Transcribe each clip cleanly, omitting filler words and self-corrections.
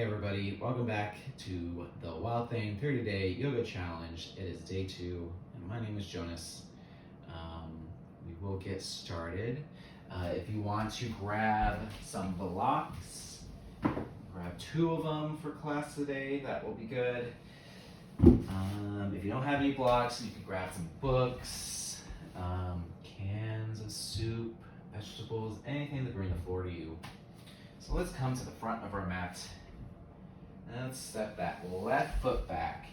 everybody, welcome back to the Wild Thing 30-Day Yoga Challenge. It is day 2, and my name is Jonas. We will get started. If you want to grab some blocks, grab 2 of them for class today, that will be good. If you don't have any blocks, you can grab some books, cans of soup, vegetables, anything to bring the floor to you. So let's come to the front of our mat. And let's step that left foot back.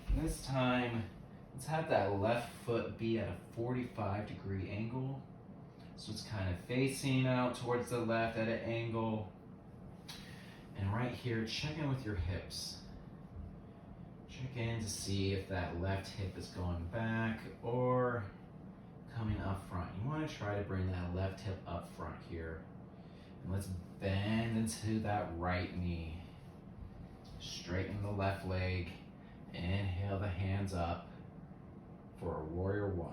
And this time, let's have that left foot be at a 45-degree angle. So it's kind of facing out towards the left at an angle. And right here, check in with your hips. Check in to see if that left hip is going back or coming up front. You want to try to bring that left hip up front here. And let's bend into that right knee. Straighten the left leg. Inhale the hands up for a warrior 1.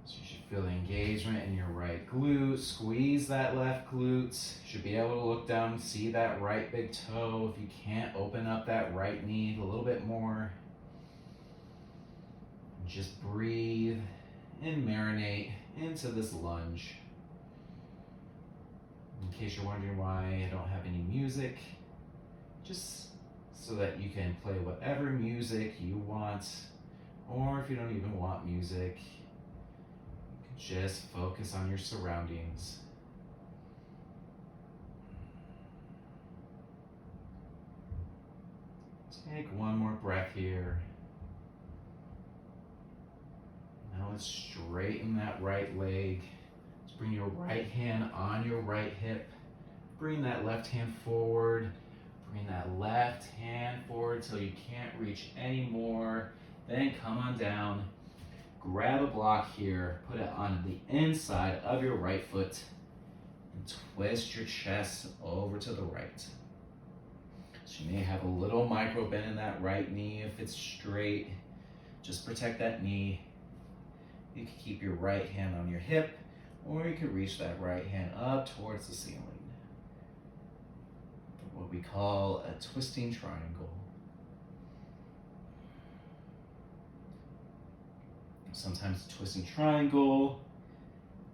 So you should feel the engagement in your right glute. Squeeze that left glute. You should be able to look down and see that right big toe. If you can't, open up that right knee a little bit more. Just breathe and marinate into this lunge. In case you're wondering why I don't have any music, just so that you can play whatever music you want, or if you don't even want music, you can just focus on your surroundings. Take one more breath here. Now let's straighten that right leg. Bring your right hand on your right hip. Bring that left hand forward. Bring that left hand forward till you can't reach anymore. Then come on down. Grab a block here. Put it on the inside of your right foot. And twist your chest over to the right. So you may have a little micro bend in that right knee if it's straight. Just protect that knee. You can keep your right hand on your hip, or you can reach that right hand up towards the ceiling. What we call a twisting triangle. Sometimes a twisting triangle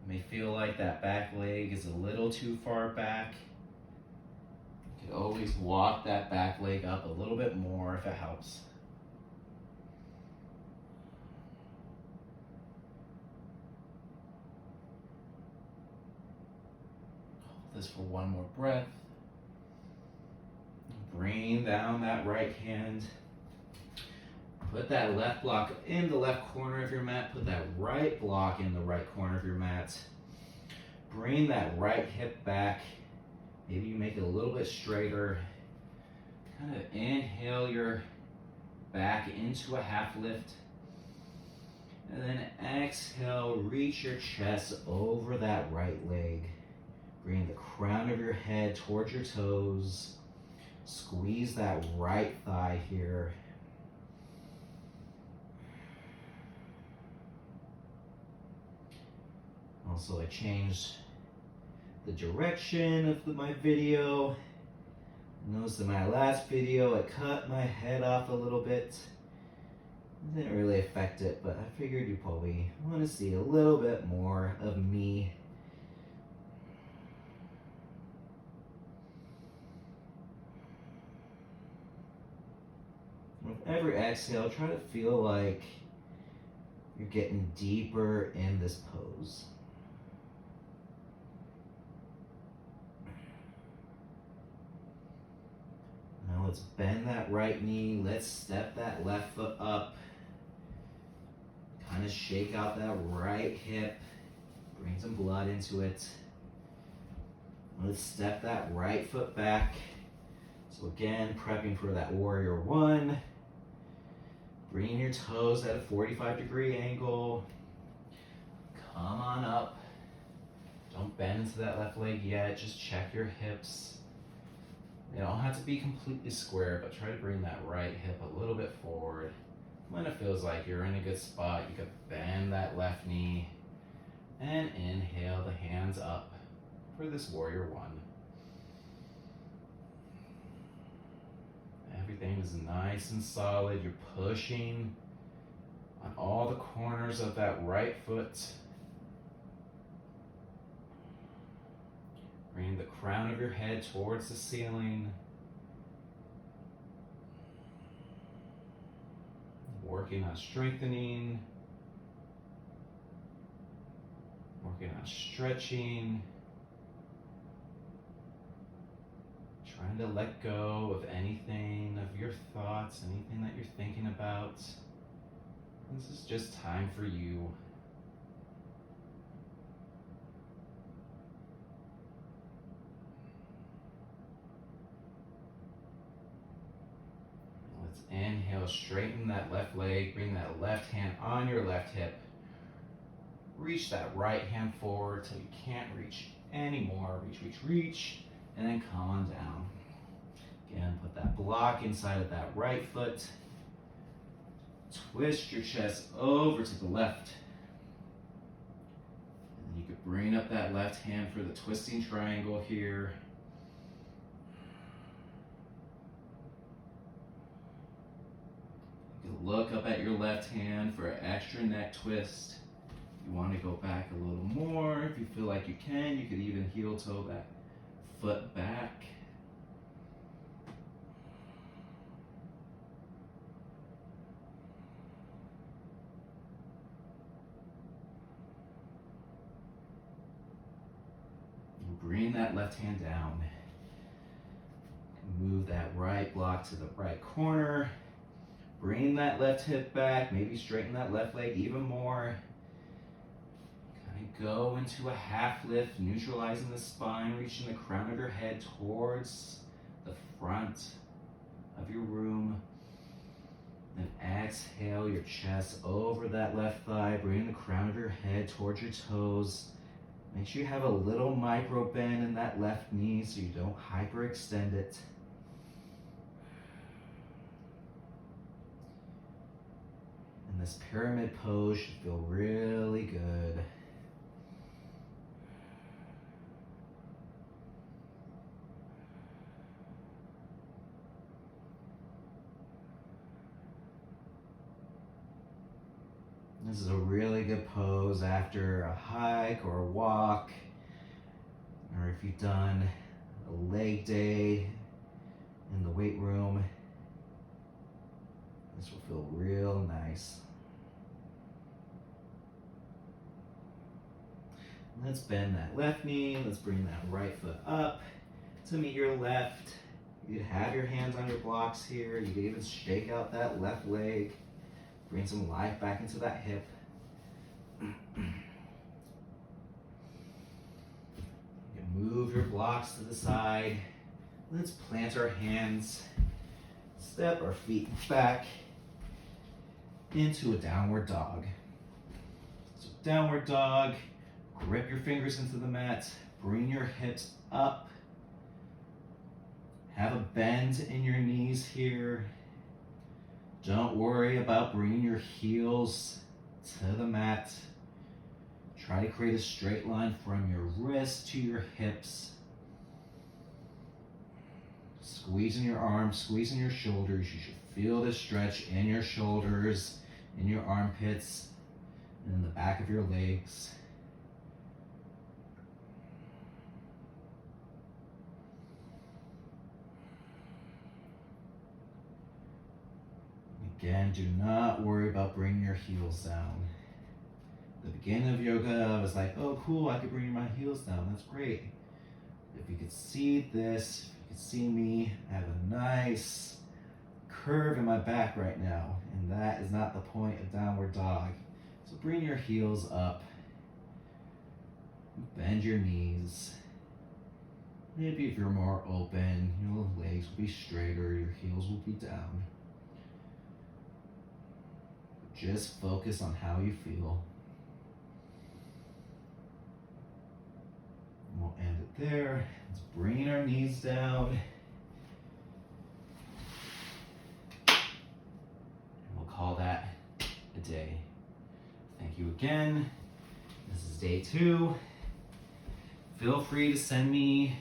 may feel like that back leg is a little too far back. You can always walk that back leg up a little bit more if it helps. This for one more breath. Bring down that right hand. Put that left block in the left corner of your mat. Put that right block in the right corner of your mat. Bring that right hip back. Maybe you make it a little bit straighter. Kind of inhale your back into a half lift. And then exhale, reach your chest over that right leg. Bring the crown of your head towards your toes. Squeeze that right thigh here. Also, I changed the direction of my video. Notice in my last video, I cut my head off a little bit. It didn't really affect it, but I figured you probably want to see a little bit more of me. With every exhale, try to feel like you're getting deeper in this pose. Now let's bend that right knee. Let's step that left foot up. Kind of shake out that right hip. Bring some blood into it. Let's step that right foot back. So again, prepping for that warrior 1. Bring your toes at a 45-degree angle. Come on up. Don't bend into that left leg yet. Just check your hips. They don't have to be completely square, but try to bring that right hip a little bit forward. When it feels like you're in a good spot, you can bend that left knee and inhale the hands up for this warrior 1. is nice and solid. You're pushing on all the corners of that right foot. Bring the crown of your head towards the ceiling. Working on strengthening. Working on stretching. Trying to let go of anything, of your thoughts, anything that you're thinking about. This is just time for you. Let's inhale, straighten that left leg, bring that left hand on your left hip. Reach that right hand forward till you can't reach anymore. Reach, reach, reach, and then come on down. Again, put that block inside of that right foot. Twist your chest over to the left. And you could bring up that left hand for the twisting triangle here. You can look up at your left hand for an extra neck twist. If you want to go back a little more, if you feel like you can, you could even heel toe that foot back. Bring that left hand down. Move that right block to the right corner. Bring that left hip back. Maybe straighten that left leg even more. Kind of go into a half lift, neutralizing the spine, reaching the crown of your head towards the front of your room. Then exhale your chest over that left thigh. Bring the crown of your head towards your toes. Make sure you have a little micro bend in that left knee so you don't hyperextend it. And this pyramid pose should feel really good. This is a really good pose after a hike or a walk, or if you've done a leg day in the weight room. This will feel real nice. Let's bend that left knee. Let's bring that right foot up to meet your left. You could have your hands on your blocks here. You could even shake out that left leg. Bring some life back into that hip. You can move your blocks to the side. Let's plant our hands, step our feet back into a downward dog. So downward dog, grip your fingers into the mat, bring your hips up. Have a bend in your knees here. Don't worry about bringing your heels to the mat. Try to create a straight line from your wrist to your hips. Squeezing your arms, squeezing your shoulders. You should feel the stretch in your shoulders, in your armpits, and in the back of your legs. Again, do not worry about bringing your heels down. At the beginning of yoga, I was like, oh cool, I could bring my heels down, that's great. If you could see this, if you could see me, I have a nice curve in my back right now, and that is not the point of downward dog. So bring your heels up, bend your knees. Maybe if you're more open, your legs will be straighter, your heels will be down. Just focus on how you feel. And we'll end it there. Let's bring our knees down. And we'll call that a day. Thank you again. This is day 2. Feel free to send me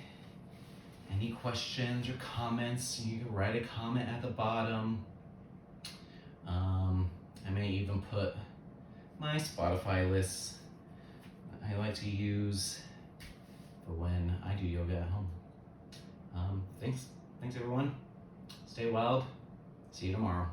any questions or comments, you can write a comment at the bottom. I may even put my Spotify lists I like to use for when I do yoga at home. Thanks everyone. Stay wild. See you tomorrow.